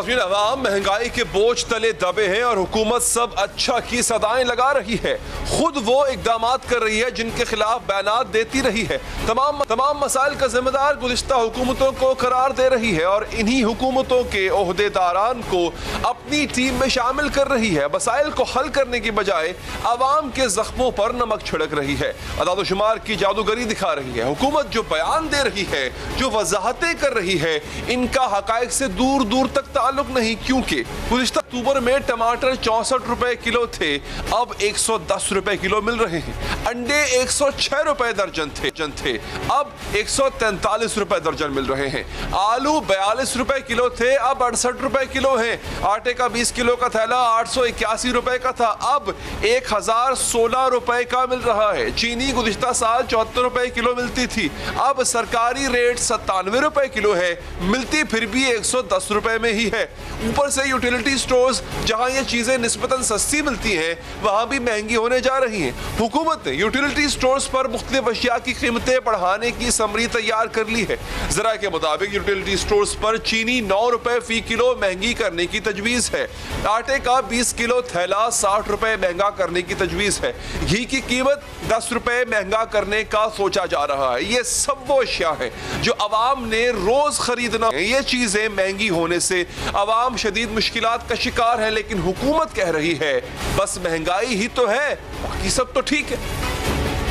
नाज़रीन, अवाम महंगाई के बोझ तले दबे हैं और हुकूमत सब अच्छा की सदाएं लगा रही है। खुद वो इकदामात कर रही है जिनके खिलाफ बयानात देती रही है। तमाम मसाइल का जिम्मेदार गुज़िश्ता हुकूमतों को करार दे रही है और इन्हीं हुकूमतों के ओहदेदारान को अपनी टीम में शामिल कर रही है। मसाइल को हल करने की बजाय अवाम के जख्मों पर नमक छिड़क रही है, अदाद-ओ-शुमार की जादूगरी दिखा रही है। हुकूमत जो बयान दे रही है, जो वजाहतें कर रही है, इनका हकायक से दूर दूर तक ताल्लुक नहीं, क्योंकि गुज़िश्ता अक्टूबर में टमाटर 64 रुपए किलो थे, अब 110 रुपए किलो मिल रहे हैं। अंडे 106 रुपए दर्जन थे, अब 143 रुपए दर्जन मिल रहे हैं। आलू 42 रुपए किलो थे, अब 68 रुपए किलो हैं। आटे का 20 किलो का थैला 881 रुपए का था, अब 1016 रुपए का मिल रहा है। चीनी गुज़िश्ता साल 74 रुपए किलो मिलती थी, अब सरकारी रेट 97 रुपए किलो है, मिलती फिर भी 110 रुपए में ही है। ऊपर से यूटिलिटी स्टोर्स जहां ये चीजें निस्बतन सस्ती मिलती हैं, वहां भी महंगी होने जा रही हैं। हुकूमत ने यूटिलिटी स्टोर्स पर मुख्तलिफ अशिया की कीमतें बढ़ाने की समरी तैयार कर ली है। जरा के मुताबिक यूटिलिटी स्टोर्स पर चीनी 9 रुपए फी किलो महंगी करने की तजवीज है। आटे का 20 किलो थैला 60 रुपए महंगा करने की तजवीज है। घी की कीमत 10 रुपए महंगा करने का सोचा जा रहा है। ये सब वो अशिया है जो अवाम ने रोज खरीदना है। ये चीजें महंगी होने से अवाम शदीद मुश्किलात का शिकार है, लेकिन हुकूमत कह रही है बस महंगाई ही तो है, बाकी सब तो ठीक है।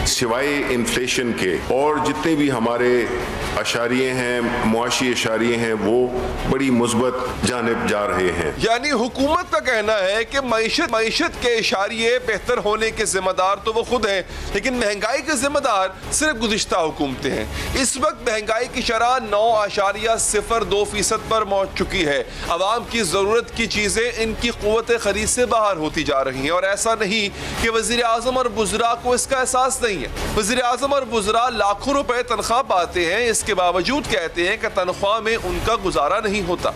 सिवाय इन्फ्लेशन के और जितने भी हमारे अशारिये हैं, मुआशी अशारिये हैं, वो बड़ी मुस्बत जानिब जा रहे हैं। यानी हुकूमत का कहना है कि मईशत के इशारिये बेहतर होने के जिम्मेदार तो वो खुद हैं, लेकिन महंगाई के जिम्मेदार सिर्फ गुज़िश्ता हुकूमतें हैं। इस वक्त महंगाई की शरह 9.02% पर पहुंच चुकी है। अवाम की ज़रूरत की चीज़ें इनकी क़ुव्वत खरीद से बाहर होती जा रही हैं, और ऐसा नहीं कि वज़ीर आज़म और वज़रा को इसका एहसास नहीं है। वज़ीर आज़म और वज़रा लाखों रुपए तनख्वाह पाते हैं, इसके बावजूद कहते हैं कि तनख्वाह में उनका गुजारा नहीं होता।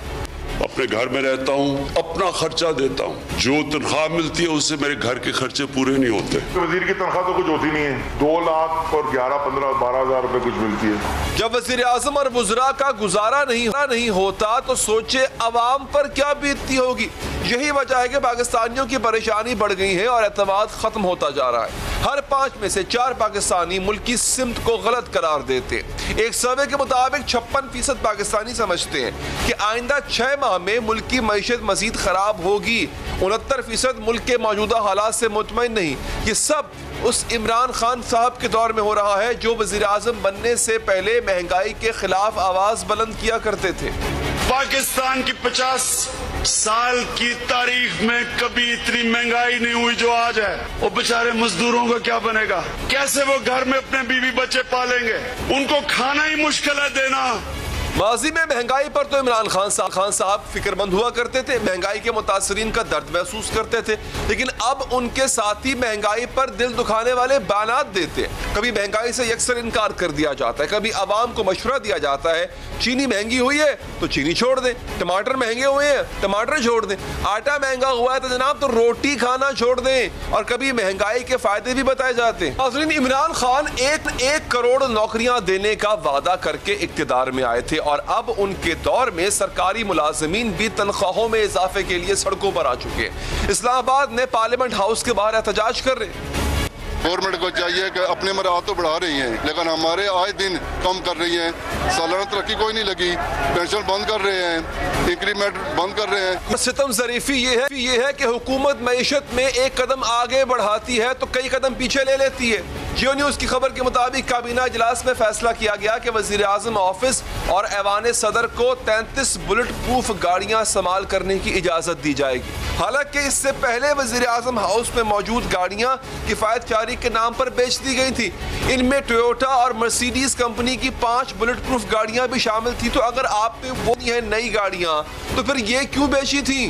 अपने घर में रहता हूँ, अपना खर्चा देता हूँ, जो तनख्वाह मिलती है उससे मेरे घर के खर्चे पूरे नहीं होते। वजीर की तनख्वाह तो कुछ होती नहीं है, 2 लाख और 11, 15, 12 हजार रुपए कुछ मिलती है। जब वज़ीर आज़म और वज़रा का गुजारा नहीं होता तो सोचे अवाम पर क्या बीतती होगी। यही वजह है कि पाकिस्तानियों की परेशानी बढ़ गई है और एतमाद खत्म होता जा रहा है। हर 5 में से 4 पाकिस्तानी मुल्क की सिमत को गलत करार देते। एक सर्वे के मुताबिक 56% पाकिस्तानी समझते हैं कि आइंदा 6 माह में मुल्क की मईशत मजीद खराब होगी। 69% मुल्क के मौजूदा हालात से मुतमईन नहीं। ये सब उस इमरान खान साहब के दौर में हो रहा है जो वज़ीर आज़म बनने से पहले महंगाई के खिलाफ आवाज बुलंद किया करते थे। पाकिस्तान की 50 साल की तारीख में कभी इतनी महंगाई नहीं हुई जो आज है। वो बेचारे मजदूरों का क्या बनेगा? कैसे वो घर में अपने बीवी बच्चे पालेंगे? उनको खाना ही मुश्किल है देना। माजी में महंगाई पर तो इमरान खान साहब फिक्रमंद हुआ करते थे, महंगाई के मुतासरीन का दर्द महसूस करते थे, लेकिन अब उनके साथी महंगाई पर दिल दुखाने वाले बयानात देते हैं। कभी महंगाई से यकसर इनकार कर दिया जाता है, कभी आवाम को मशवरा दिया जाता है चीनी महंगी हुई है तो चीनी छोड़ दें, टमाटर महंगे हुए हैं टमाटर छोड़ दें, आटा महंगा हुआ है तो जनाब तो रोटी खाना छोड़ दें, और कभी महंगाई के फायदे भी बताए जाते हैं। इमरान खान 1 करोड़ नौकरियां देने का वादा करके इक्तिदार में आए थे और अब उनके दौर में सरकारी मुलाजिमीन भी तनख्वाहों में इजाफे के लिए सड़कों पर आ चुके हैं। इस्लामाबाद में पार्लियामेंट हाउस के बाहर एहतजाज कर रहे हैं। गवर्नमेंट को चाहिए कि अपने मराहत तो बढ़ा रही हैं, लेकिन हमारे आए दिन कम कर रही हैं। सालाना तरक्की कोई नहीं लगी, पेंशन बंद कर रहे हैं, इंक्रीमेंट बंद कर रहे हैं। सितम ज़रीफी ये है कि हुकूमत मईशत में एक कदम आगे बढ़ाती है तो कई कदम पीछे ले लेती है। जियो न्यूज़ की खबर के मुताबिक काबीना इजलास में फैसला किया गया कि वज़ीर आज़म ऑफिस और ऐवान सदर को 33 बुलेट प्रूफ गाड़ियां इस्तेमाल करने की इजाज़त दी जाएगी। हालांकि इससे पहले वज़ीर आज़म हाउस में मौजूद गाड़ियां किफ़ायतकारी के नाम पर बेच दी गई थी। इनमें टोयोटा और मर्सिडीज कंपनी की 5 बुलेट प्रूफ गाड़ियां भी शामिल थी। तो अगर आपने वो है नई गाड़ियां तो फिर ये क्यों बेची थी?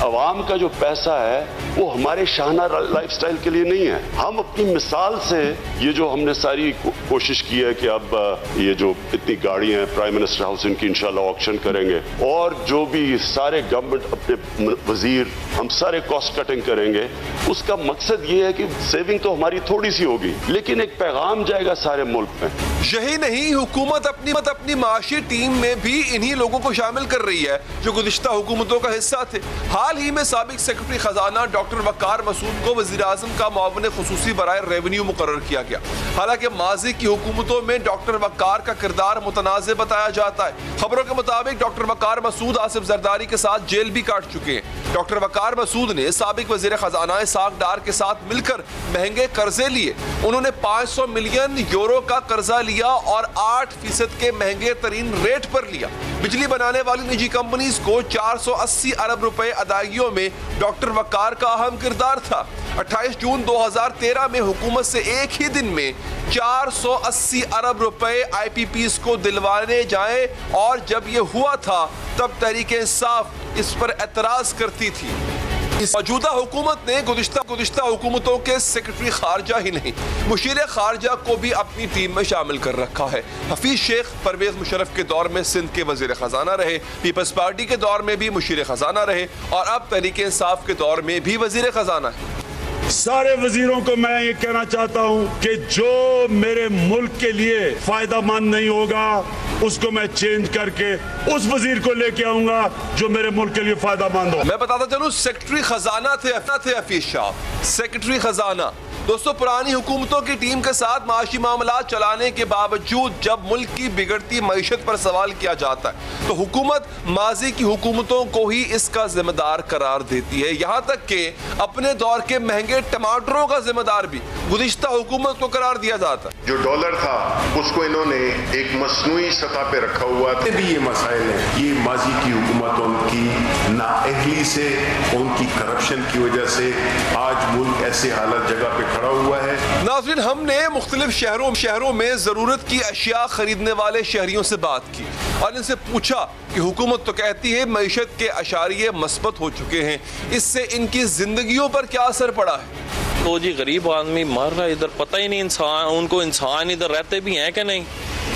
अवाम का जो पैसा है वो हमारे शाहाना लाइफस्टाइल के लिए नहीं है। हम अपनी मिसाल से ये जो हमने सारी कोशिश की है कि अब ये जो इतनी गाड़ियां हैं प्राइम मिनिस्टर हाउस इनकी इंशाल्लाह ऑक्शन करेंगे और जो भी सारे गवर्नमेंट अपने वजीर हम सारे कॉस्ट कटिंग करेंगे, उसका मकसद ये है कि सेविंग तो हमारी थोड़ी सी होगी लेकिन एक पैगाम जाएगा सारे मुल्क में। यही नहीं, हुकूमत अपनी माशी टीम में भी इन्हीं लोगों को शामिल कर रही है जो गुज़िश्ता हुकूमतों का हिस्सा थे। हाल ही में साबिक सेक्रेटरी खजाना डॉक्टर वकार मसूद को वज़ीर आज़म का मुआविन खुसूसी बराए रेवेन्यू मुकर्रर किया गया। हालांकि माजी की हुकूमतों में डॉक्टर वकार का किरदार मुतनाज़ बताया जाता है। खबरों के मुताबिक डॉक्टर वकार मसूद आसिफ जरदारी के साथ जेल भी काट चुके हैं। डॉक्टर वकार मसूद ने साबिक वज़ीर खजाना इसाक डार के साथ मिलकर महंगे कर्जे लिए। उन्होंने 500 मिलियन यूरो का कर्जा लिया और 8% के महंगे तरीन रेट पर लिया। बिजली बनाने वाली निजी कंपनीज को 480 अरब रुपए अदायगियों में डॉक्टर वकार का अहम किरदार था। 28 जून 2013 में हुकूमत से एक ही दिन में 480 अरब रुपए IPPs को दिलवाने जाए और जब ये हुआ था तब तहरीक-ए-इंसाफ इस पर एतराज करती थी। इस मौजूदा हुकूमत ने गुज़िश्ता हुकूमतों के सेक्रेटरी खारजा ही नहीं, मुशीर खारजा को भी अपनी टीम में शामिल कर रखा है। हफीज शेख परवेज मुशर्रफ के दौर में सिंध के वजीर खजाना रहे, पीपल्स पार्टी के दौर में भी मुशीर खजाना रहे और अब तहरीक इंसाफ के दौर में भी वजीर खजाना है। सारे वजीरों को मैं ये कहना चाहता हूं कि जो मेरे मुल्क के लिए फायदा मंद नहीं होगा उसको मैं चेंज करके उस वजीर को लेके आऊंगा जो मेरे मुल्क के लिए फायदा मंद हो। मैं बताता चलूं, सेक्रेटरी खजाना थे हफीज शाह, सेक्रेटरी खजाना। दोस्तों, पुरानी हुकूमतों की टीम के साथ माशी मामला चलाने के बावजूद जब मुल्क की बिगड़ती मईशत पर सवाल किया जाता है तो हुकूमत माजी की हुकूमतों को ही इसका जिम्मेदार करार देती है। यहाँ तक कि अपने दौर के महंगे टमाटरों का जिम्मेदार भी गुज़िश्ता हुकूमत को करार दिया जाता है। जो डॉलर था उसको इन्होंने एक मसनूई सतह पे रखा हुआ था। भी ये मसाइल है, ये माजी की हुकूमतों की नाअहली से, उनकी करप्शन की वजह से आज मुल्क ऐसे हालत जगह पे खड़ा हुआ है। नाज़रीन, हमने मुख्तलिफ शहरों में जरूरत की अशिया खरीदने वाले शहरियों से बात की और इनसे पूछा कि हुकूमत तो कहती है मईशत के अशारिये मस्बत हो चुके हैं, इससे इनकी जिंदगियों पर क्या असर पड़ा है। तो जी गरीब आदमी मर रहा है इधर, पता ही नहीं उनको इंसान इधर रहते भी हैं कि नहीं,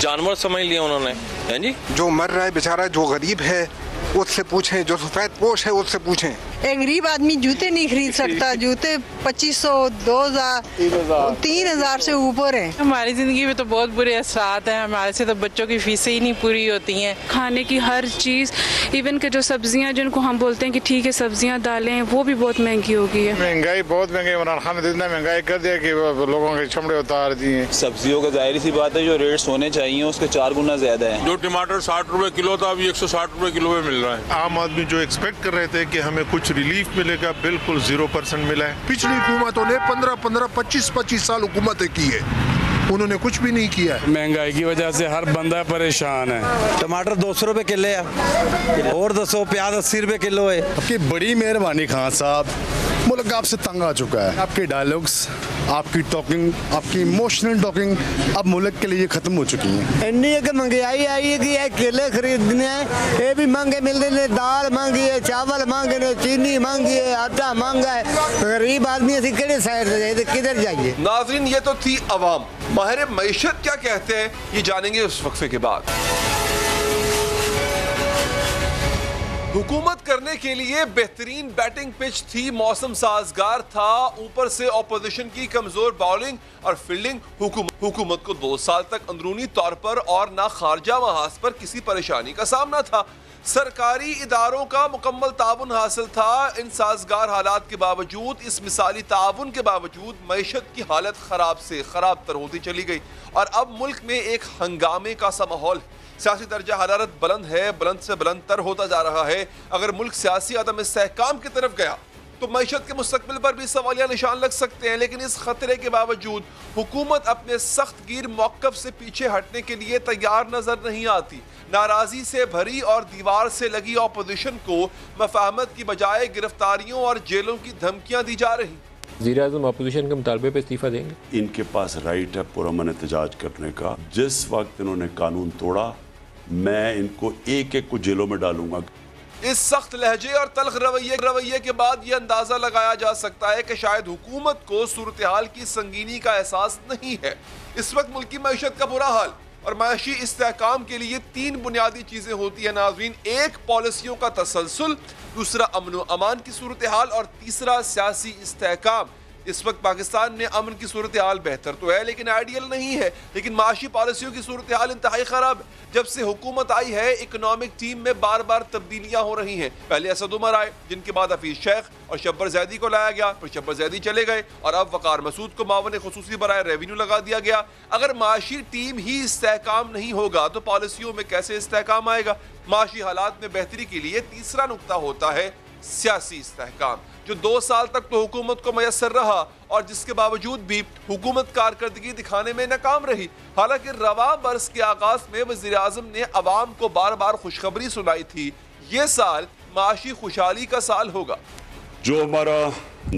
जानवर समझ लिया उन्होंने, हैं जी। जो मर रहा है बेचारा, जो गरीब है उससे पूछें, जो सफेद पोश है उससे पूछें। एक गरीब आदमी जूते नहीं खरीद सकता, जूते 2500, 2000, 3000 से ऊपर है। हमारी जिंदगी में तो बहुत बुरे असरात हैं। हमारे से तो बच्चों की फीसें ही नहीं पूरी होती हैं। खाने की हर चीज़, इवन के जो सब्जियां जिनको हम बोलते हैं कि ठीक है सब्जियां दालें, वो भी बहुत महंगी हो गई है। महंगाई बहुत महंगी, इमरान खान ने इतना महंगाई कर दिया कि लोगों के चमड़े उतार दिए। सब्जियों का जाहिर सी बात है जो रेट्स होने चाहिए उसके 4 गुना ज्यादा है। जो टमाटर 60 रुपए किलो था अभी 160 रुपए किलो में मिल रहा है। आम आदमी जो एक्सपेक्ट कर रहे थे कि हमें कुछ रिलीफ मिलेगा, बिल्कुल 0% मिला है। पिछली हुकूमतों ने 15-15, 25-25 साल हुकूमतें की है, उन्होंने कुछ भी नहीं किया है। महंगाई की वजह से हर बंदा परेशान है। टमाटर 200 रुपए किलो है और 200 प्याज 80 रुपए किलो है। आपकी बड़ी मेहरबानी खान साहब, मुल्क आपसे तंग आ चुका है। आपके डायलॉग्स, आपकी टॉकिंग, आपकी इमोशनल टॉकिंग अब मुल्क के लिए खत्म हो चुकी है। इतनी एक महंगाई आई है कि ये केले खरीदने हैं, ये भी महंगे मिल रहे हैं, दाल महंगी है, चावल महंगे हैं, चीनी महंगी है, आटा महंगा है। गरीब आदमी ऐसी किधर साइड से जाए, किधर जाइए। नाज़रीन, ये तो थी अवाम। माहिर मईशत क्या कहते हैं ये जानेंगे उस वक्फे के बाद। हुकूमत करने के लिए बेहतरीन बैटिंग पिच थी, मौसम साजगार था, ऊपर से ऑपोजिशन की कमजोर बॉलिंग और फील्डिंग। हुकूमत को 2 साल तक अंदरूनी तौर पर और ना खारजा महाज पर किसी परेशानी का सामना था। सरकारी इदारों का मुकम्मल ताउन हासिल था। इन साजगार हालात के बावजूद, इस मिसाली ताउन के बावजूद मईशत की हालत खराब से खराब तर होती चली गई और अब मुल्क में एक हंगामे का सा माहौल है। सियासी दर्जा हरारत बुलंद है, बुलंद से बुलंद तर होता जा रहा है। अगर मुल्क सियासी अदम इस्तेहकाम की तरफ गया तो मईशत के मुस्तकबिल पर भी सवालिया निशान लग सकते हैं। लेकिन इस खतरे के बावजूद हुकूमत अपने सख्त गिर मौक़िफ़ से पीछे हटने के लिए तैयार नजर नहीं आती। नाराजी से भरी और दीवार से लगी ऑपोजिशन को मफाहमत की बजाय गिरफ्तारियों और जेलों की धमकियां दी जा रही। वज़ीर-ए-आज़म अपोजिशन के मुतालबे पे इस्तीफा देंगे। इनके पास राइट है पुरअमन एहतजाज करने का। जिस वक्त इन्होंने कानून तोड़ा, मैं इनको एक एक को जेलों में डालूंगा। इस सख्त लहजे और तल्ख रवैये के बाद यह अंदाजा लगाया जा सकता है कि शायद हुकूमत को सूरत हाल की संगीनी का एहसास नहीं है। इस वक्त मुल्की मईशत का बुरा हाल और माशी इस्तेहकाम के लिए 3 बुनियादी चीजें होती है नाज़रीन। एक, पॉलिसियों का तसलसल, दूसरा अमन व अमान की सूरत हाल और तीसरा सियासी इस्तेहकाम। इस वक्त पाकिस्तान में अमन की सूरत हाल बेहतर तो है लेकिन आइडियल नहीं है, लेकिन माशी पॉलिसियों की सूरत हाल इंतहाई खराब है। जब से हुकूमत आई है इकोनॉमिक टीम में बार बार तब्दीलियां हो रही हैं। पहले असद उमर आए, जिनके बाद हफीज शेख और शब्बर जैदी को लाया गया, फिर शब्बर जैदी चले गए और अब वकार मसूद को मावन खुसूसी बराए रेवेन्यू लगा दिया गया। अगर माशी टीम ही इस्तेहकाम नहीं होगा तो पॉलिसियों में कैसे इस्तेहकाम आएगा? माशी हालात में बेहतरी के लिए तीसरा नुकता होता है सियासी इस्तेहकाम, जो 2 साल तक तो हुकूमत को मयसर रहा और जिसके बावजूद भी हुकूमत कारकर्दगी दिखाने में नाकाम रही। हालांकि रवां बरस के आगाज में वज़ीर आज़म ने अवाम को बार बार खुशखबरी सुनाई थी, ये साल माशी खुशहाली का साल होगा। जो हमारा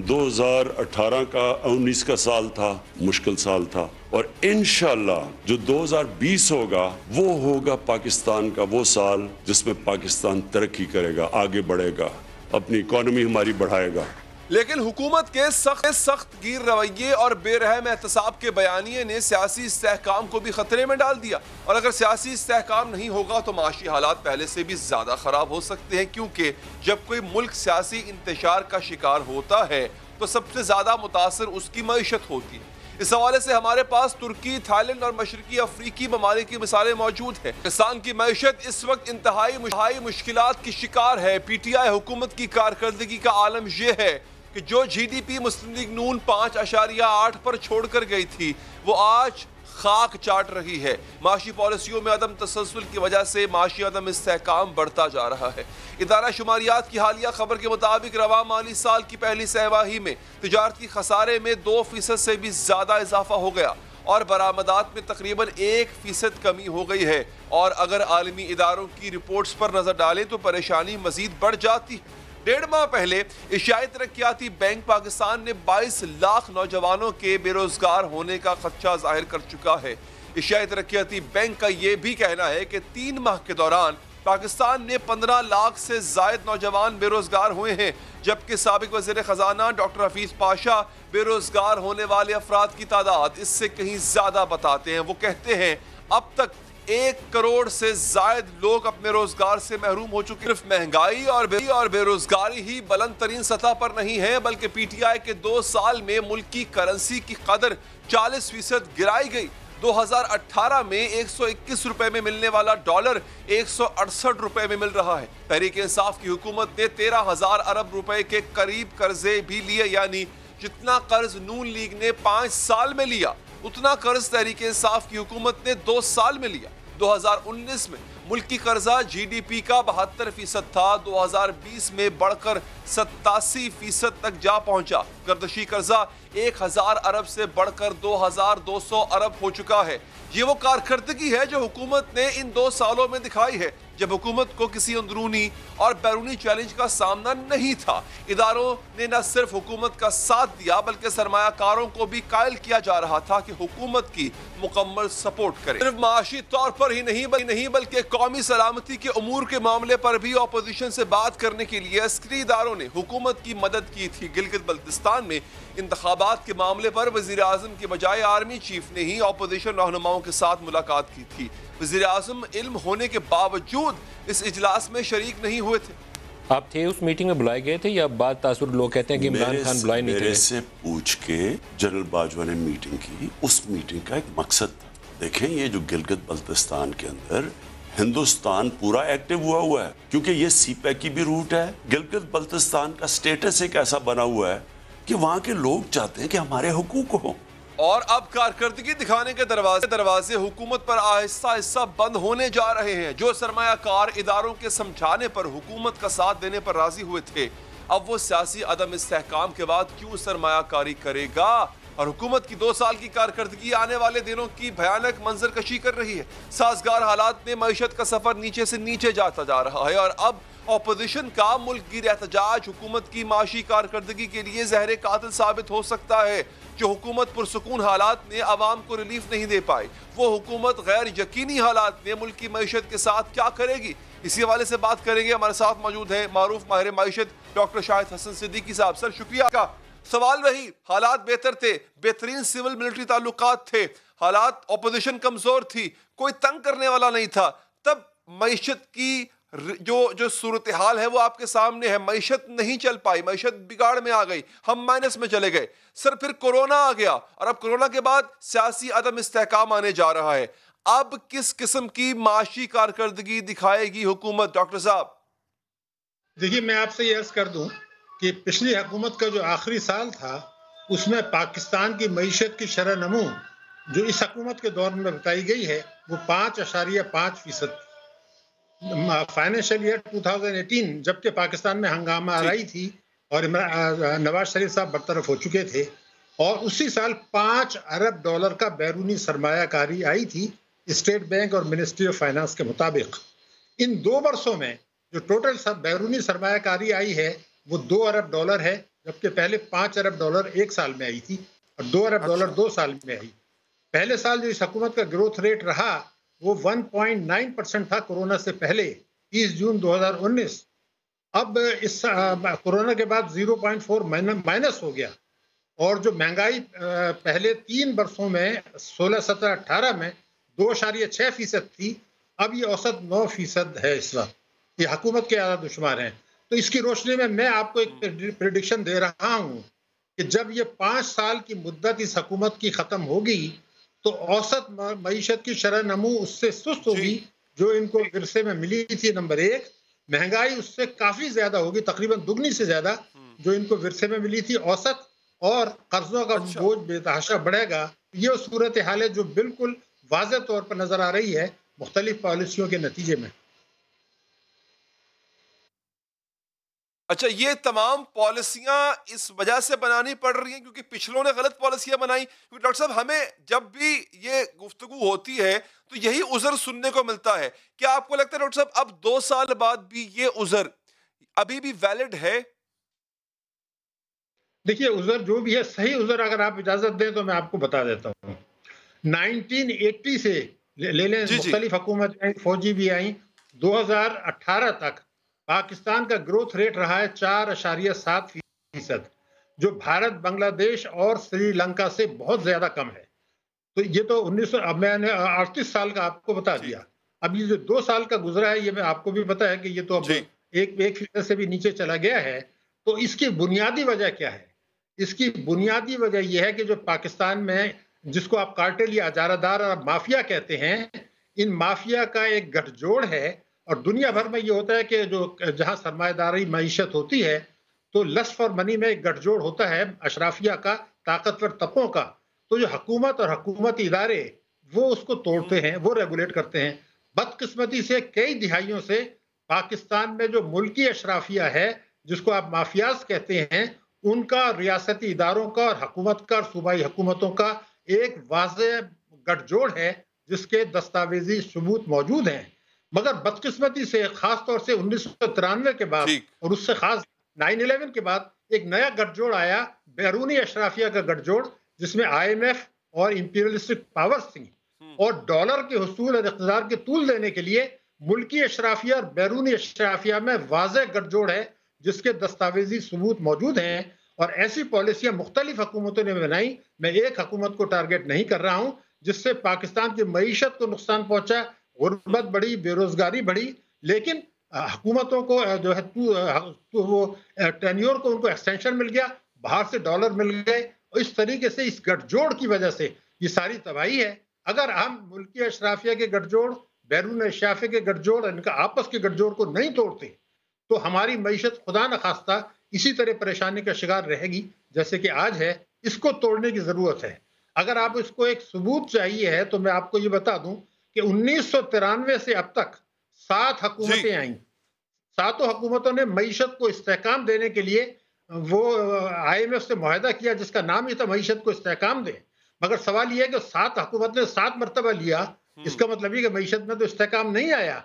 2018 का 19 का साल था मुश्किल साल था, और इंशाल्लाह जो 2020 होगा वो होगा पाकिस्तान का वो साल जिसमें पाकिस्तान तरक्की करेगा, आगे बढ़ेगा, अपनी इकोनॉमी हमारी बढ़ाएगा। लेकिन हुकूमत के सख्त गिर रवैये और बेरहम एहतसाब के बयानिए ने सियासी इस्तेहकाम को भी खतरे में डाल दिया। और अगर सियासी इस्तेहकाम नहीं होगा तो माशी हालात पहले से भी ज्यादा खराब हो सकते हैं, क्योंकि जब कोई मुल्क सियासी इंतशार का शिकार होता है तो सबसे ज्यादा मुतासर उसकी मईशत होती है। इस हवाले से हमारे पास तुर्की, थाईलैंड और मशरकी अफ्रीकी ममालिक की मिसालें मौजूद हैं। पाकिस्तान की मईशत इस वक्त इंतहाई मुश्किलात की शिकार है। PTI हुकूमत की कारकर्दगी का आलम यह है कि जो GDP मुस्लिम लीग नून 5.8 पर छोड़कर गई थी वो आज खाक चाट रही है। माशी पॉलिसियों में अदम तसलसल की वजह से माशी अदम इस्तेहकाम बढ़ता जा रहा है। इदारा शुमारियात की हालिया खबर के मुताबिक रवा माली साल की पहली सहमाही में तिजारती खसारे में 2% से भी ज्यादा इजाफा हो गया और बरामदात में तकरीबन 1% कमी हो गई है। और अगर आलमी इदारों की रिपोर्ट्स पर नजर डालें तो परेशानी मजीद बढ़ जाती है। 1.5 माह पहले एशियाई तरक्याती बैंक पाकिस्तान ने 22 लाख नौजवानों के बेरोजगार होने का खदशा जाहिर कर चुका है। एशियाई तरक्याती बैंक का यह भी कहना है कि 3 माह के दौरान पाकिस्तान में 15 लाख से जायद नौजवान बेरोजगार हुए हैं, जबकि साबिक वज़ीर ख़जाना डॉक्टर हफीज पाशा बेरोजगार होने वाले अफराद की तादाद इससे कहीं ज्यादा बताते हैं। वो कहते हैं अब तक 1 करोड़ से जायद लोग अपने रोजगार से महरूम हो चुके। सिर्फ महंगाई और बेरोजगारी ही बुलंद तरीन सतह पर नहीं है, बल्कि PTI के 2 साल में मुल्क की करेंसी की कदर 40% गिराई गई। 2018 में 121 रुपए में मिलने वाला डॉलर 168 रुपए में मिल रहा है। तहरीक इंसाफ की हुकूमत ने 13,000 अरब रुपए के करीब कर्जे भी लिए, यानी जितना कर्ज नून लीग ने 5 साल में लिया उतना कर्ज तहरीक इंसाफ की हुकूमत ने 2 साल में लिया। 2019 में मुल्क की कर्जा GDP का 72% था, 2020 में बढ़कर 87% तक जा पहुंचा। गर्दशी कर्जा 1000 अरब से बढ़कर 2200 अरब हो चुका है। ये वो कारकर्दगी है जो हुकूमत ने इन 2 सालों में दिखाई है, जब हुकूमत को किसी अंदरूनी और बैरूनी चैलेंज का सामना नहीं था। इदारों ने न सिर्फ हुकूमत का साथ दिया बल्कि सरमायाकारों को भी कायल किया जा रहा था कि हुकूमत की मुकम्मल सपोर्ट करें। सिर्फ माशी तौर पर ही नहीं बल्कि कौमी सलामती के उमूर के मामले पर भी अपोजिशन से बात करने के लिए अस्करी इदारों ने हुकूमत की मदद की थी। गिलगित बल्तिस्तान में इंतखाबात के मामले पर वज़ीर आज़म के बजाय आर्मी चीफ ने ही अपोजिशन रहनुमाओं के साथ मुलाकात की थी। वज़ीर आज़म इल्म होने के बावजूद इस इजलास में शरीक नहीं हुए थे। आप थे उस मीटिंग में, बुलाए गए थे या बाद तासुर लोग कहते हैं कि इमरान खान बुलाए नहीं थे? मेरे से पूछ के जनरल बाजवा ने मीटिंग की। उस मीटिंग का एक मकसद था। देखें, ये जो गिलगित बल्तिस्तान के अंदर हिंदुस्तान पूरा एक्टिव हुआ है, क्योंकि ये CPEC की भी रूट है। गिलगित बल्तिस्तान का स्टेटस एक ऐसा बना हुआ है कि वहां के लोग चाहते हैं कि हमारे हुकूक हो। और अब कारकर्दगी दिखाने के दरवाजे हुकूमत पर आहिस्ता आहिस्ता बंद होने जा रहे हैं। जो सरमायाकार इदारों के समझाने पर हुकूमत का साथ देने पर राजी हुए थे, अब वो सियासी अदम इस्तेहकाम के बाद क्यों सरमायाकारी करेगा? और हुकूमत की 2 साल की कारकर्दगी आने वाले दिनों की भयानक मंजर कशी कर रही है। साजगार हालात में मईशत का सफर नीचे से नीचे जाता जा रहा है और अब अपोजिशन का मुल्क गिर एहतजाज हुकूमत की माशी कारकर्दगी के लिए जहर कातिल साबित हो सकता है। जो हुकूमत पुरसुकून हालात में आवाम को रिलीफ नहीं दे पाई, वो हुकूमत गैर यकीनी हालात में मुल्क की मईशत के साथ क्या करेगी? इसी हवाले से बात करेंगे। हमारे साथ मौजूद है मारूफ माहिर माइशत डॉक्टर शाहिद हसन सिद्दीकी साहब। सर शुक्रिया का। सवाल वही, हालात बेहतर थे, बेहतरीन सिविल मिलिट्री ताल्लुकात थे, हालात ऑपोजिशन कमजोर थी, कोई तंग करने वाला नहीं था, तब मईशत की जो सूरत हाल है वो आपके सामने है। मईशत नहीं चल पाई, मईशत बिगाड़ में आ गई, हम माइनस में चले गए। सर फिर कोरोना आ गया और अब कोरोना के बाद सियासी अदम इस्तेहकाम आने जा रहा है। अब किस किस्म की माशी कारकर्दगी दिखाएगी हुकूमत डॉक्टर साहब? देखिए, मैं आपसे ये अर्ज कर दूं कि पिछली हुकूमत का जो आखिरी साल था उसमें पाकिस्तान की मईशत की शरह नमू जो इस हुकूमत के दौर में बताई गई है वो 5.5% फाइनेंशियल ईयर 2018 जबकि पाकिस्तान में हंगामा आ रही थी और नवाज शरीफ साहब बरतरफ हो चुके थे, और उसी साल $5 अरब का बैरूनी सरमायाकारी आई थी स्टेट बैंक और मिनिस्ट्री ऑफ फाइनेंस के मुताबिक। इन 2 वर्षों में जो टोटल बैरूनी सरमायाकारी आई है वो $2 अरब है, जबकि पहले $5 अरब एक साल में आई थी और $2 अरब 2 साल में आई। पहले साल जो इस हुकूमत का ग्रोथ रेट रहा वो 1.9% था कोरोना से पहले 30 जून 2019। अब इस कोरोना के बाद 0.4 माइनस हो गया, और जो महंगाई पहले 3 वर्षों में 16, 17, 18 में 2.6% थी, अब ये औसत 9% है इस वक्त। ये हुकूमत के आला शुमार हैं। तो इसकी रोशनी में मैं आपको एक प्रेडिक्शन दे रहा हूँ कि जब ये 5 साल की मुद्दत इस हुकूमत की ख़त्म होगी तो औसत मईशत की शरह नमू उससे सुस्त होगी जो इनको विरसे में मिली थी। नंबर 1, महंगाई उससे काफ़ी ज़्यादा होगी, तकरीबन दुगनी से ज़्यादा जो इनको विरसे में मिली थी औसत, और कर्जों का बोझ बेतहाशा बढ़ेगा। ये सूरत हाल है जो बिल्कुल वाज़ेह तौर पर नज़र आ रही है मुख्तलिफ पॉलिसियों के नतीजे में। अच्छा, ये तमाम पॉलिसियां इस वजह से बनानी पड़ रही हैं क्योंकि पिछलों ने गलत पॉलिसियां बनाई। क्योंकि डॉक्टर साहब, हमें जब भी ये गुफ्तगू होती है तो यही उज़र सुनने को मिलता है। क्या आपको लगता है डॉक्टर साहब अब 2 साल बाद भी ये उज़र अभी भी वैलिड है? देखिए, उज़र जो भी है, सही उज़र अगर आप इजाजत दें तो मैं आपको बता देता हूँ। 1980 से ले लें, मुख्तलिफ हुकूमत आई, फौजी भी आई, 2018 तक पाकिस्तान का ग्रोथ रेट रहा है 4.7%, जो भारत, बांग्लादेश और श्रीलंका से बहुत ज्यादा कम है। तो ये तो 1900, अब मैंने 38 साल का आपको बता दिया। अब ये जो 2 साल का गुजरा है ये मैं आपको भी पता है कि ये तो अब 1% से भी नीचे चला गया है। तो इसकी बुनियादी वजह क्या है? इसकी बुनियादी वजह यह है कि जो पाकिस्तान में, जिसको आप कार्टेल या अजारादार और माफिया कहते हैं, इन माफिया का एक गठजोड़ है। और दुनिया भर में ये होता है कि जो जहाँ सरमाएदारी मईशत होती है तो लस्ट फॉर मनी में एक गठजोड़ होता है अशराफिया का, ताकतवर तबकों का। तो जो हुकूमत और हुकूमती इदारे वो उसको तोड़ते हैं, वो रेगुलेट करते हैं। बदकिस्मती से कई दिहाइयों से पाकिस्तान में जो मुल्की अशराफिया है, जिसको आप माफियाज कहते हैं, उनका, रियासती इदारों का और हुकूमत का और सूबाई हुकूमतों का एक वाज़ेह गठजोड़ है जिसके दस्तावेजी सबूत मौजूद हैं। मगर बदकिस्मती से खास तौर से 1993 के बाद और उससे खास 9/11 के बाद एक नया गठजोड़ आया, बैरूनी अशराफिया का गठजोड़, जिसमें IMF और इंपीरियलिस्टिक पावर्स थी, और डॉलर के हुसूल और इक़्तिदार के तूल देने के लिए मुल्की अशराफिया और बैरूनी अशराफिया में वाज़ेह गठजोड़ है जिसके दस्तावेजी सबूत मौजूद हैं। और ऐसी पॉलिसियां मुख्तलिफ हुकूमतों ने बनाई। मैं एक हुकूमत को टारगेट नहीं कर रहा हूं, जिससे पाकिस्तान की मईशत को नुकसान पहुंचा, गुर्बत बढ़ी, बेरोजगारी बढ़ी, लेकिन हुकूमतों को जो है वो टेन्योर को उनको एक्सटेंशन मिल गया, बाहर से डॉलर मिल गए, और इस तरीके से इस गठजोड़ की वजह से ये सारी तबाही है। अगर हम मुल्की अशराफिया के गठजोड़, बैरून अशराफिया के गठजोड़, इनका आपस के गठजोड़ को नहीं तोड़ते तो हमारी मईशत खुदा न खास्ता इसी तरह परेशानी का शिकार रहेगी जैसे कि आज है। इसको तोड़ने की जरूरत है। अगर आप इसको एक सबूत चाहिए है तो मैं आपको ये बता दूं कि 1993 से अब तक 7 हुकूमतें आई। 7 हुकूमतों ने मईशत को इस्तेहकाम देने के लिए वो IMF से मुआहदा किया जिसका नाम ही था मईशत को इस्तेहकाम दे। मगर सवाल यह है कि 7 हुकूमत ने 7 मरतबा लिया, इसका मतलब ये कि मईशत में तो इस्तेहकाम नहीं आया,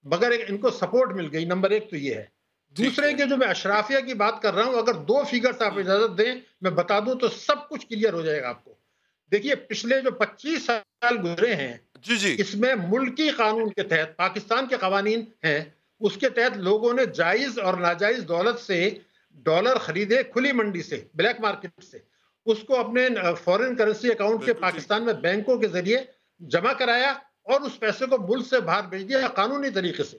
मगर इनको सपोर्ट मिल गई। नंबर 1 तो ये है। दूसरे के जो मैं अशराफिया की बात कर रहा हूं, अगर 2 फिगर्स आप इजाजत दें मैं बता दूं तो सब कुछ क्लियर हो जाएगा आपको। देखिए, पिछले जो 25 साल गुजरे हैं, इसमें मुल्की कानून के तहत पाकिस्तान के कवानीन हैं, उसके तहत लोगों ने जायज और नाजायज दौलत से डॉलर खरीदे खुली मंडी से, ब्लैक मार्केट से, उसको अपने फॉरेन करेंसी अकाउंट के पाकिस्तान में बैंकों के जरिए जमा कराया और उस पैसे को मुल्क से बाहर भेज दिया कानूनी तरीके से।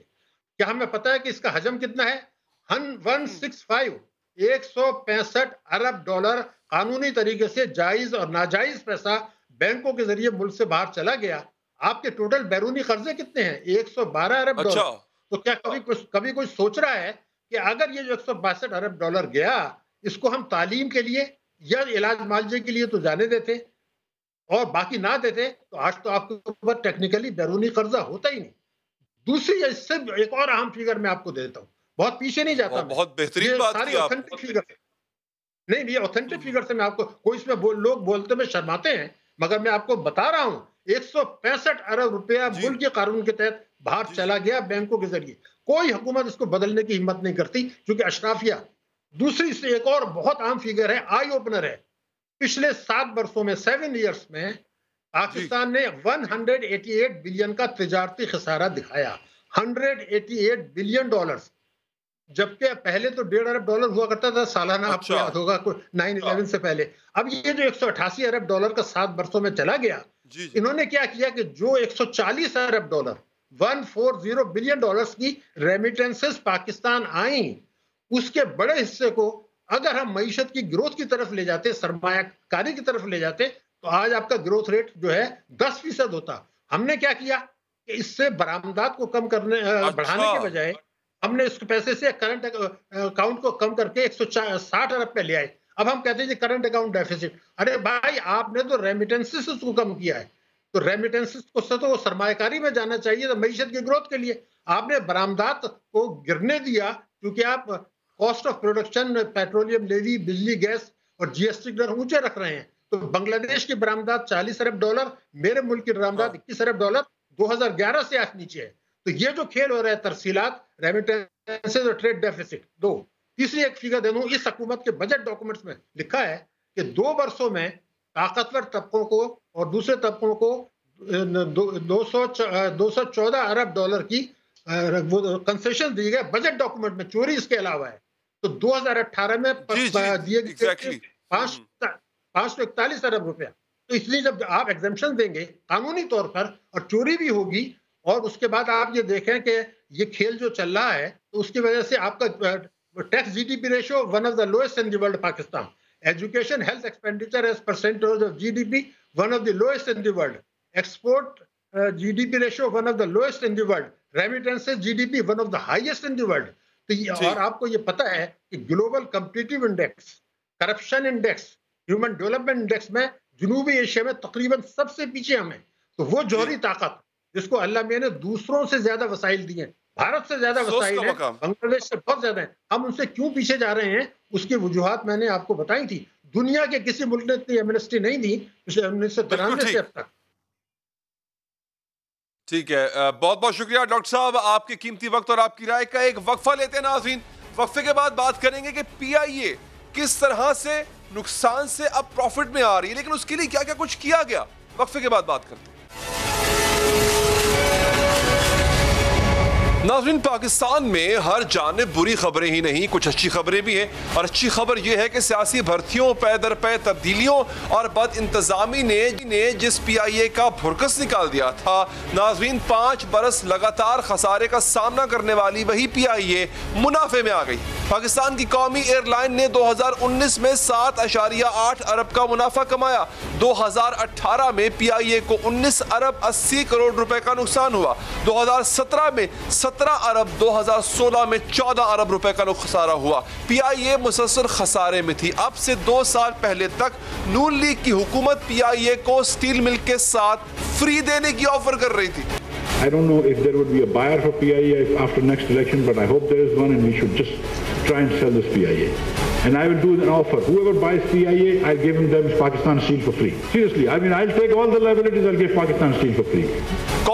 क्या हमें पता है कि इसका हजम कितना है? 165 अरब डॉलर कानूनी तरीके से जायज और नाजायज पैसा बैंकों के जरिए मुल्क से बाहर चला गया। आपके टोटल बैरूनी कर्जे कितने हैं? 112 अरब डॉलर। तो क्या कभी कोई सोच रहा है कि अगर ये जो 162 अरब डॉलर गया, इसको हम तालीम के लिए या इलाज मुआवजे के लिए तो जाने देते और बाकी ना देते, तो आज तो आपके ऊपर टेक्निकली बैरूनी कर्जा होता ही नहीं। दूसरी, इससे एक और अहम फिगर मैं आपको देता हूँ, बहुत पीछे नहीं जाता, बहुत बेहतरीन बात की ऑथेंटिक फिगर नहीं, ये ऑथेंटिक फिगर से मैं आपको, कोई इसमें लोग बोलते में शर्माते हैं, मगर मैं आपको बता रहा हूँ 165 अरब रुपया मुल्क के कानून के तहत बाहर चला गया बैंकों के जरिए। कोई हुकूमत इसको बदलने की हिम्मत नहीं करती क्योंकि अशराफिया। दूसरी से एक और बहुत आम फिगर है, आई ओपनर है, पिछले 7 वर्षों में 7 ईयर्स में पाकिस्तान ने 188 बिलियन का तिजारती खसारा दिखाया। 188 बिलियन डॉलर्स, जबकि पहले तो 1.5 अरब डॉलर हुआ करता था सालाना। आपको याद होगा 9/11 से पहले। अब ये जो 188 अरब डॉलर का 7 वर्षों में चला गया, इन्होंने क्या किया कि जो 140 अरब डॉलर 140 बिलियन डॉलर्स की रेमिटेंसेस पाकिस्तान आई, उसके बड़े हिस्से को अगर हम मईशत की ग्रोथ की तरफ ले जाते, सरमायाकारी की तरफ ले जाते, तो आज आपका ग्रोथ रेट जो है 10% होता। हमने क्या किया कि इससे बरामदात को कम करने बढ़ाने के बजाय हमने इस पैसे से करंट अकाउंट को कम करके 160 अरब पे ले आए। अब हम कहते हैं करंट अकाउंट डेफिसिट। अरे भाई, आपने तो रेमिटेंसेस को कम किया है, तो रेमिटेंसेस को तो सरमायाकारी में जाना चाहिए, तो मईशत की ग्रोथ के लिए आपने बरामदात को गिरने दिया क्योंकि आप cost of production, petroleum levy, बिजली गैस और जीएसटी दर ऊंचे रख रहे हैं। तो बांग्लादेश की बरामदात 40 अरब डॉलर, मेरे मुल्क की बरामदात 21 अरब डॉलर 2011 से आज नीचे है। तो ये जो खेल हो रहा है, तरसीलात, रेमिटेंसेस और ट्रेड डेफिसिट, दो। तीसरी एक फिगर दे दूं, इस हुकूमत के बजट डॉक्यूमेंट्स में लिखा है कि 2 वर्षों में ताकतवर तबकों को और दूसरे तबकों को 214 अरब डॉलर की कंसेशन दी गई बजट डॉक्यूमेंट में। चोरी इसके अलावा है। तो 2018 में दिए गए 541 अरब रुपया। तो इसलिए जब आप एग्जेम्पशन देंगे कानूनी तौर पर और चोरी भी होगी, और उसके बाद आप ये देखें कि ये खेल जो चल रहा है, तो उसकी वजह से आपका tax GDP ratio one of the lowest in the world Pakistan, education health expenditure as percentage of GDP one of the lowest in the world, export GDP ratio one of the lowest in the world, remittances GDP one of the highest in the world. तो और आपको ये पता है कि global competitive index, corruption index, human development index में जनूबी Asia में तकरीबन सबसे पीछे हम हैं। तो वो जौहरी ताकत जिसको अल्लाह मियां ने दूसरों से ज्यादा वसाइल दिए, भारत से ज्यादा वसाइल है, बांग्लादेश से बहुत ज्यादा है, हम उनसे क्यों पीछे जा रहे हैं, उसकी वजूहात मैंने आपको बताई थी। दुनिया के किसी मुल्क ने इतनी एमनेस्टी नहीं दी पिछले 1993 से अब तक। ठीक है, बहुत बहुत शुक्रिया डॉक्टर साहब, आपके कीमती वक्त और आपकी राय का। एक वक्फा लेते हैं नाज़रीन, वक्फे के बाद बात करेंगे कि PIA किस तरह से नुकसान से अब प्रॉफिट में आ रही है, लेकिन उसके लिए क्या क्या कुछ किया गया। वक्फे के बाद बात करते हैं। नाज़रीन, पाकिस्तान में हर जानिब बुरी खबरें ही नहीं, कुछ अच्छी खबरें भी हैं। और अच्छी खबर यह है कि सियासी भर्तियों, पै दर पै तब्दीलियों और बद इंतजामी ने जिस PIA का भुरकस निकाल दिया था, नाज़रीन 5 बरस लगातार खसारे का सामना करने वाली वही PIA मुनाफे में आ गई। पाकिस्तान की कौमी एयरलाइन ने 2019 में 7.8 अरब का मुनाफा कमाया। 2018 में PIA को 19 अरब 80 करोड़ रुपए का नुकसान हुआ। 2017 में 17 अरब, 2016 में 14 अरब रुपए का खसारा हुआ। PIA मुसलसल खसारे में थी। अब से 2 साल पहले तक नून लीग की हुकूमत PIA को स्टील मिल के साथ फ्री देने की ऑफर कर रही थी। I don't know if there would be a buyer for PIA after next election, but I hope there is one, and we should just try and sell this PIA. And I will do an offer. Whoever buys PIA, I'll give them Pakistan steel for free. Seriously, I mean, I'll take all the liabilities. I'll give Pakistan steel for free.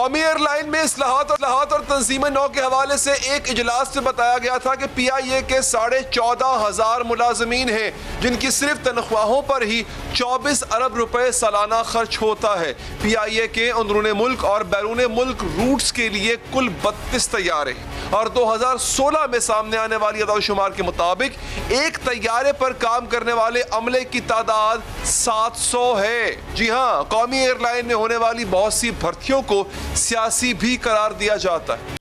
कौमी airline में इस्लाहात और तंजीम नौ के हवाले से एक इजलास में बताया गया था कि PIA के 14,500 मुलाजमीन हैं जिनकी सिर्फ तनख्वाहों पर ही 24 अरब रुपए सालाना खर्च होता है। PIA के अंदरून मुल्क और बैरून मुल्क रूट्स के लिए कुल 32 तैयारे और 2016 में सामने आने वाली अदादशुमार के मुताबिक एक तैयारे पर काम करने वाले अमले की तादाद 700 है। जी हाँ, कौमी एयरलाइन में होने वाली बहुत सी भर्तियों को सियासी भी करार दिया जाता है।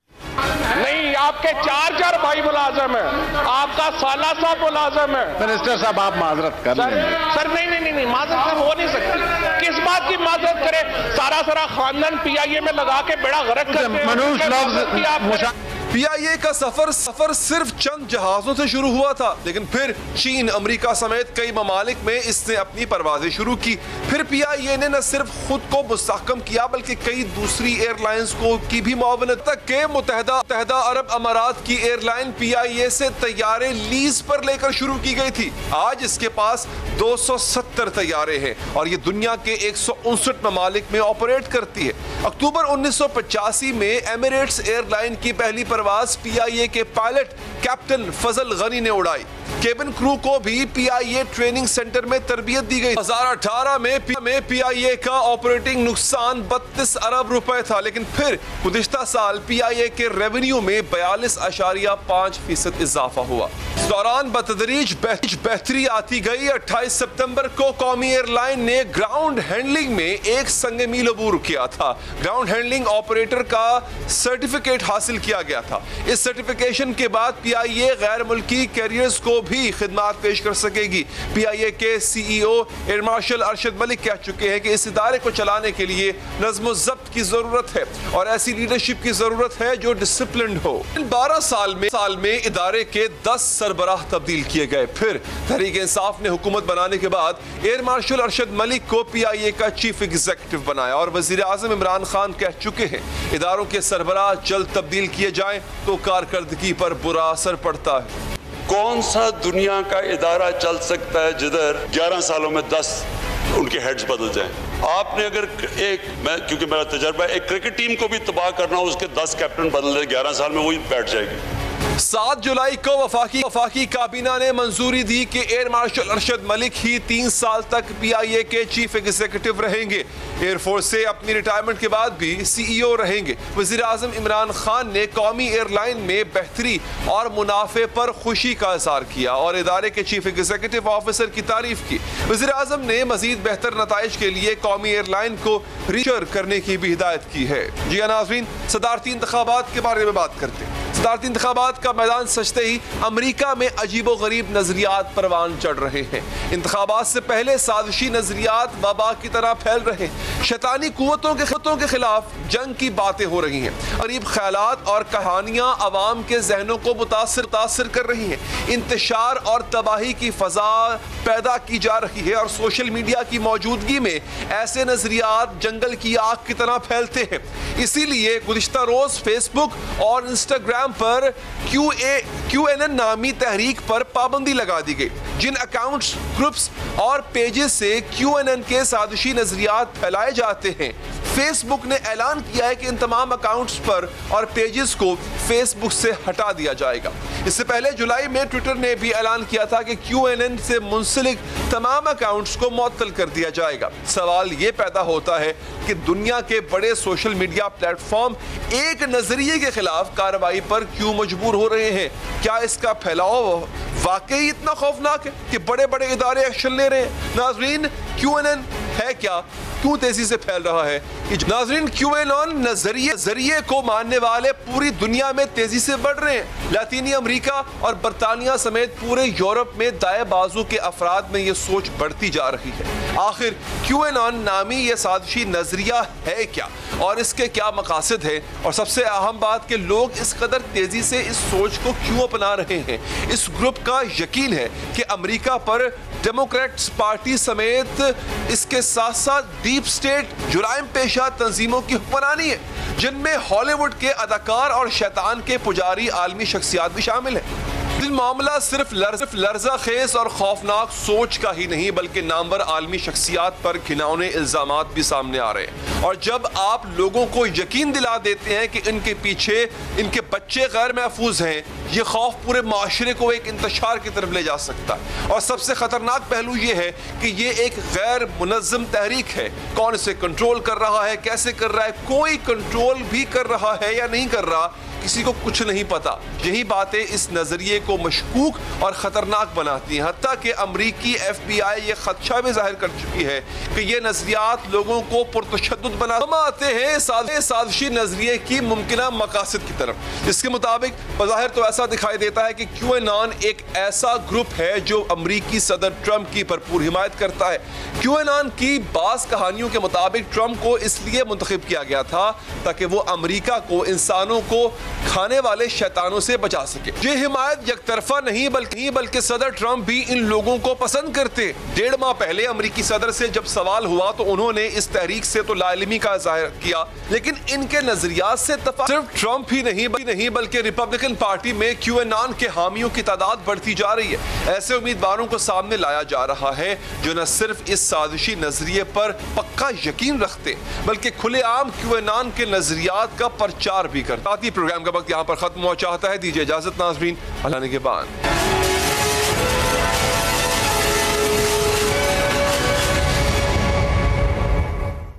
नहीं, आपके 4 भाई मुलाजम है, आपका साला साहब मुलाजम है। मिनिस्टर साहब आप माजरत कर लें। सर नहीं, माजरत हो नहीं सकती। किस बात की माजरत करे? सारा खानदान PIA में लगा के बेड़ा गर्क करते हैं। PIA का सफर सिर्फ चंद जहाजों से शुरू हुआ था, लेकिन फिर चीन, अमेरिका समेत कई ममालिक में इसने अपनी परवाजें शुरू की। फिर PIA ने न सिर्फ खुद को मुस्तहकम किया बल्कि कई दूसरी एयरलाइंस को की भी मुआवनत तक के मुत्तहदा अरब अमारात की एयरलाइन PIA से तैयारे लीज पर लेकर शुरू की गई थी। आज इसके पास 270 तैयारे हैं और ये दुनिया के 159 ममालिक में ऑपरेट करती है। अक्टूबर 1985 में एमिरेट्स एयरलाइन की पहली परवाज PIA के पायलट कैप्टन फजल गनी ने उड़ाई। केबिन क्रू को भी PIA ट्रेनिंग सेंटर में तरबियत दी गई। 2018 में PIA का ऑपरेटिंग नुकसान 32 अरब रुपए था, लेकिन फिर गुज़िश्ता साल PIA के रेवेन्यू में 42.5% इजाफा हुआ। इस दौरान बतदरीज बेहतरी आती गई। 28 सितंबर को कौमी एयरलाइन ने ग्राउंड हैंडलिंग में एक संगे मील अबूर किया था। ग्राउंड हैंडलिंग ऑपरेटर का सर्टिफिकेट हासिल किया गया था। इस सर्टिफिकेशन के बाद PIA गैर मुल्की कैरियर्स को भी खिदमात पेश कर सकेगी। PIA के CEO air marshal Arshad Malik कह चुके हैं कि इस इदारे को चलाने के लिए नज़्म ज़ब्त की जरूरत है और ऐसी लीडरशिप की जरूरत है जो डिसिप्लिन्ड हो। 12 साल में इदारे के 10 सरबराह तब्दील किए गए। फिर तहरीक इंसाफ ने हुकूमत बनाने के बाद एयर मार्शल अरशद मलिक को PIA का चीफ एग्जीक्यूटिव बनाया और वजीर आज़म इमरान खान कह चुके हैं इदारों के सरबराह जल्द तब्दील किए जाएं तो कारकर्दगी पर बुरा असर पड़ता है। कौन सा दुनिया का इदारा चल सकता है जिधर 11 सालों में 10 उनके हेड्स बदल जाएं? आपने अगर क्योंकि मेरा तजर्बा एक क्रिकेट टीम को भी तबाह करना हो, उसके 10 कैप्टन बदल दे 11 साल में वही बैठ जाएगी। 7 जुलाई को वफाकी काबीना ने मंजूरी दी कि एयर मार्शल अरशद मलिक ही 3 साल तक PIA के चीफ एग्जीक्यूटिव रहेंगे। एयरफोर्स से अपनी रिटायरमेंट के बाद भी CEO रहेंगे। वजीर आज़म इमरान खान ने कौमी एयरलाइन में बेहतरी और मुनाफे पर खुशी का इज़हार किया और इदारे के चीफ एग्जीक्यूटिव ऑफिसर की तारीफ की। वजीर आज़म ने मजीद बेहतर नताइज के लिए कौमी एयरलाइन को रीशर करने की भी हिदायत की है। जी नाज़रीन, सदारती इंतखाबात के बारे में बात करते हैं। सदारती इंतखाबात का मैदान सजते ही अमेरिका में अजीबो गरीब नजरियात परवान चढ़ रहे हैं। इंतखाबात से पहले साजिशी नजरियात वबा की तरह फैल रहे हैं। शैतानी कुव्वतों के खिलाफ जंग की बातें हो रही हैं। गरीब ख्यालात और कहानियां अवाम के जहनों को मुतासिर कर रही हैं। इंतशार और तबाही की फजा पैदा की जा रही है और सोशल मीडिया की मौजूदगी में ऐसे नजरियात जंगल की आग की तरह फैलते हैं। इसीलिए गुज़िश्ता रोज फेसबुक और इंस्टाग्राम पर QAnon नामी तहरीक पर पाबंदी लगा दी गई। जिन अकाउंट्स, ग्रुप्स और पेजेस से QAnon के साजिशी नजरियात फैलाए जाते हैं, फेसबुक ने ऐलान किया है कि इन तमाम अकाउंट्स पर और पेजेस को फेसबुक से हटा दिया जाएगा। इससे पहले जुलाई में ट्विटर ने भी ऐलान किया था कि QAnon से मुंसलिक तमाम अकाउंट्स को मुअत्तल कर दिया जाएगा। सवाल ये पैदा होता है कि दुनिया के बड़े सोशल मीडिया प्लेटफॉर्म एक नजरिए के खिलाफ कार्रवाई पर क्यों मजबूर हो रहे हैं? क्या इसका फैलाव वाकई इतना खौफनाक है कि बड़े बड़े इदारे एक्शन ले रहे हैं? नाजरीन, QAnon है क्या? क्यों तेजी से फैल रहा है? नाजरीन, QAnon नजरिए को मानने वाले पूरी दुनिया में तेजी से बढ़ रहे हैं। लातीनी अमेरिका और बरतानिया समेत पूरे यूरोप में दाएं बाजू के अफराद में ये सोच बढ़ती जा रही है। आखिर QAnon नामी ये साजिशी नजरिया है क्या और इसके क्या मकासद है? और सबसे अहम बात कि लोग इस कदर तेजी से इस सोच को क्यों अपना रहे हैं? इस ग्रुप का यकीन है कि अमेरिका पर डेमोक्रेट्स पार्टी समेत इसके साथ साथ डीप स्टेट जुराइम पेशा तंजीमों की हुक्मरानी है, जिनमें हॉलीवुड के अदाकार और शैतान के पुजारी आलमी शख्सियात भी शामिल हैं। मामला सिर्फ लर्जा खेज और खौफनाक सोच का ही नहीं बल्कि नामवर आलमी शख्सियात पर घिनौने इल्जामात भी सामने आ रहे हैं। और जब आप लोगों को यकीन दिला देते हैं कि इनके पीछे इनके बच्चे गैर महफूज हैं, ये खौफ पूरे माशरे को एक इंतशार की तरफ ले जा सकता है। और सबसे खतरनाक पहलू ये है कि ये एक गैर मुनज़्ज़म तहरीक है। कौन इसे कंट्रोल कर रहा है, कैसे कर रहा है, कोई कंट्रोल भी कर रहा है या नहीं कर रहा, किसी को कुछ नहीं पता। यही बातें इस नजरिए को मशकूक और खतरनाक बनाती हैं। हत्ता कि अमरीकी FBI ये खदशा भी जाहिर कर चुकी है कि ये नजरियात लोगों को पुरतशद्दुद बना। हम आते हैं साजिशी नजरिए की मुमकिना मकासद की तरफ। इसके मुताबिक बज़ाहिर तो ऐसा दिखाई देता है कि QAnon एक ऐसा ग्रुप है जो अमरीकी सदर ट्रंप की भरपूर हिमायत करता है। QAnon की बास कहानियों के मुताबिक ट्रंप को इसलिए मुंतखब किया गया था ताकि वो अमरीका को, इंसानों को खाने वाले शैतानों से बचा सके। ये हिमायत यकतरफा नहीं बल्कि सदर ट्रंप भी इन लोगों को पसंद करते। 1.5 माह पहले अमरीकी सदर से जब सवाल हुआ तो उन्होंने इस तहरीक से तो लाइलमी का जाहिर किया, लेकिन इनके नजरियात से सिर्फ ट्रंप ही नहीं बल्कि रिपब्लिकन पार्टी में QAnon के हामियों की तादाद बढ़ती जा रही है। ऐसे उम्मीदवारों को सामने लाया जा रहा है जो न सिर्फ इस साजिशी नजरिए पर पक्का यकीन रखते बल्कि खुलेआम QAnon के नजरियात का प्रचार भी करते। प्रोग्राम का वक्त यहाँ पर खत्म हुआ चाहता है। दीजिए इजाजत नाज़रीन, अल्लाह ने के बाद।